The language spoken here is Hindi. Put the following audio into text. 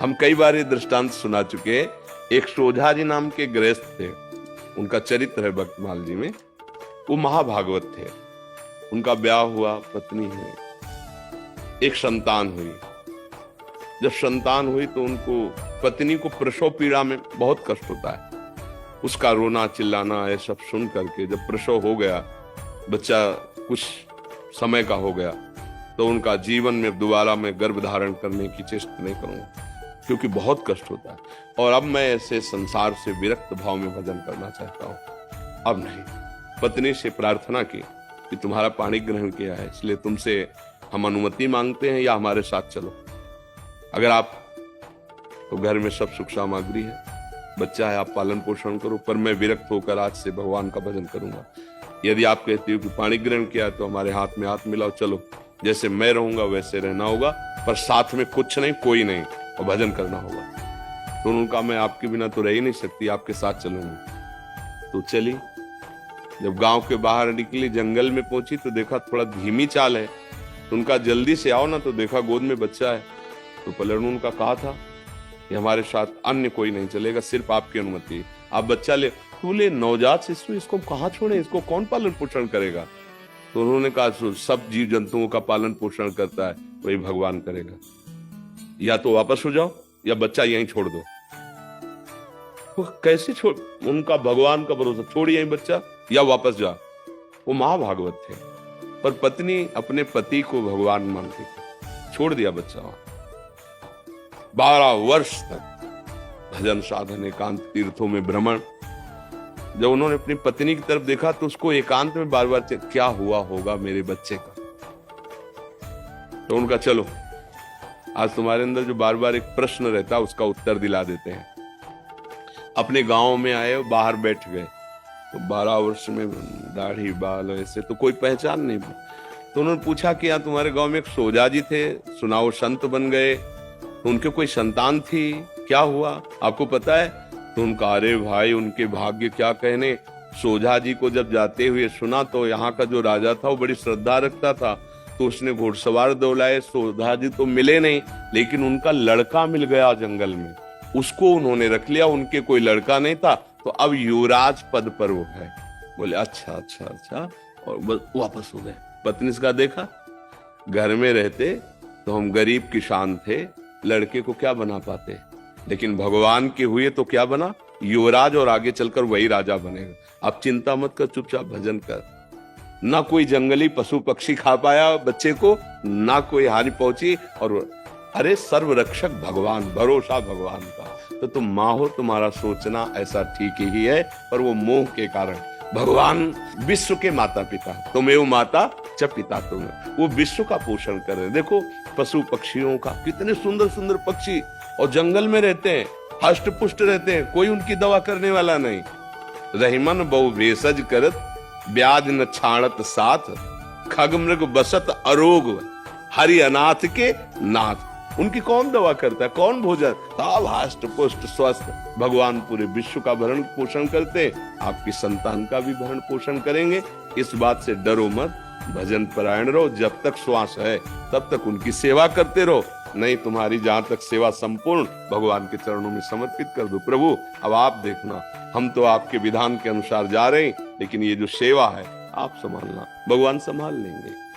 हम कई बार ये दृष्टांत सुना चुके हैं। एक सोझा जी नाम के गृहस्थ थे, उनका चरित्र है भक्तमाल जी में। वो महाभागवत थे। उनका ब्याह हुआ, पत्नी है, एक संतान हुई। जब संतान हुई तो उनको, पत्नी को प्रसव पीड़ा में बहुत कष्ट होता है। उसका रोना चिल्लाना ये सब सुन करके जब प्रसव हो गया, बच्चा कुछ समय का हो गया, तो उनका जीवन में दोबारा मैं गर्भ धारण करने की चेष्टा नहीं करूंगा, क्योंकि बहुत कष्ट होता है। और अब मैं ऐसे संसार से विरक्त भाव में भजन करना चाहता हूं। अब नहीं। पत्नी से प्रार्थना की कि तुम्हारा पाणी ग्रहण किया है, इसलिए तुमसे हम अनुमति मांगते हैं, या हमारे साथ चलो। अगर आप, तो घर में सब सुख सामग्री है, बच्चा है, आप पालन पोषण करो, पर मैं विरक्त होकर आज से भगवान का भजन करूंगा। यदि आप कहते हो कि पाणी ग्रहण किया तो हमारे हाथ में हाथ मिलाओ, चलो, जैसे मैं रहूंगा वैसे रहना होगा, पर साथ में कुछ नहीं, कोई नहीं, और भजन करना होगा। तो उनका, मैं आपके बिना तो रह ही नहीं सकती, आपके साथ चलूंगी। तो चली। जब गांव के बाहर निकली, जंगल में पहुंची तो देखा थोड़ा धीमी चाल है, तो उनका जल्दी से आओ ना, तो देखा गोद में बच्चा है। तो पलटू उनका कहा था कि हमारे साथ अन्य कोई नहीं चलेगा, सिर्फ आपकी अनुमति है, आप बच्चा ले। बोले नवजात शिशु, इसको कहाँ छोड़े, इसको कौन पालन पोषण करेगा? तो उन्होंने कहा सब जीव जंतुओं का पालन पोषण करता है, वही भगवान करेगा। या तो वापस हो जाओ या बच्चा यहीं छोड़ दो। वो कैसे छोड़, उनका भगवान का भरोसा, छोड़ यहीं बच्चा या वापस जा। वो महाभागवत थे, पर पत्नी अपने पति को भगवान मानती थी, छोड़ दिया बच्चा वहां। 12 वर्ष तक भजन साधन, एकांत तीर्थों में भ्रमण। जब उन्होंने अपनी पत्नी की तरफ देखा तो उसको एकांत में बार बार क्या हुआ होगा मेरे बच्चे का। तो उनका, चलो आज तुम्हारे अंदर जो बार बार एक प्रश्न रहता है उसका उत्तर दिला देते हैं। अपने गांव में आए, बाहर बैठ गए, तो 12 वर्ष में दाढ़ी बाल ऐसे तो कोई पहचान नहीं। तो उन्होंने पूछा कि यहाँ तुम्हारे गांव में एक सोजा जी थे, सुनाओ संत बन गए, तो उनके कोई संतान थी, क्या हुआ आपको पता है? तो उनका, अरे भाई उनके भाग्य क्या कहने। सोझा जी को जब जाते हुए सुना तो यहाँ का जो राजा था वो बड़ी श्रद्धा रखता था, तो उसने घुड़सवार दौड़ाए। सोझा जी तो मिले नहीं, लेकिन उनका लड़का मिल गया जंगल में, उसको उन्होंने रख लिया। उनके कोई लड़का नहीं था, तो अब युवराज पद पर वो है। बोले अच्छा अच्छा अच्छा, और वापस हो गए। पत्नी का देखा, घर में रहते तो हम गरीब किसान थे, लड़के को क्या बना पाते, लेकिन भगवान के हुए तो क्या बना, युवराज, और आगे चलकर वही राजा बनेगा। आप चिंता मत कर, चुपचाप भजन कर। ना कोई जंगली पशु पक्षी खा पाया बच्चे को, ना कोई हानि पहुंची, और अरे सर्वरक्षक भगवान, भरोसा भगवान का। तो तुम माँ हो, तुम्हारा सोचना ऐसा ठीक ही है, पर वो मोह के कारण। भगवान विश्व के माता पिता, तुमेव माता च पिता तुम, वो विश्व का पोषण कर रहे। देखो पशु पक्षियों का, कितने सुंदर सुंदर पक्षी, और जंगल में रहते हैं, हष्ट पुष्ट रहते हैं, कोई उनकी दवा करने वाला नहीं। रहीमन बहु भेषज करत, ब्याज न छाणत साथ, खग मृग बसत अरोग, हरि अनाथ के नाथ। उनकी कौन दवा करता है, कौन भोजन, सब हष्ट पुष्ट स्वस्थ। भगवान पूरे विश्व का भरण पोषण करते, आपकी संतान का भी भरण पोषण करेंगे। इस बात से डरो मत, भजन परायण रहो, जब तक श्वास है तब तक उनकी सेवा करते रहो। नहीं, तुम्हारी जहां तक सेवा संपूर्ण भगवान के चरणों में समर्पित कर दो। प्रभु अब आप देखना, हम तो आपके विधान के अनुसार जा रहे हैं, लेकिन ये जो सेवा है आप संभालना, भगवान संभाल लेंगे।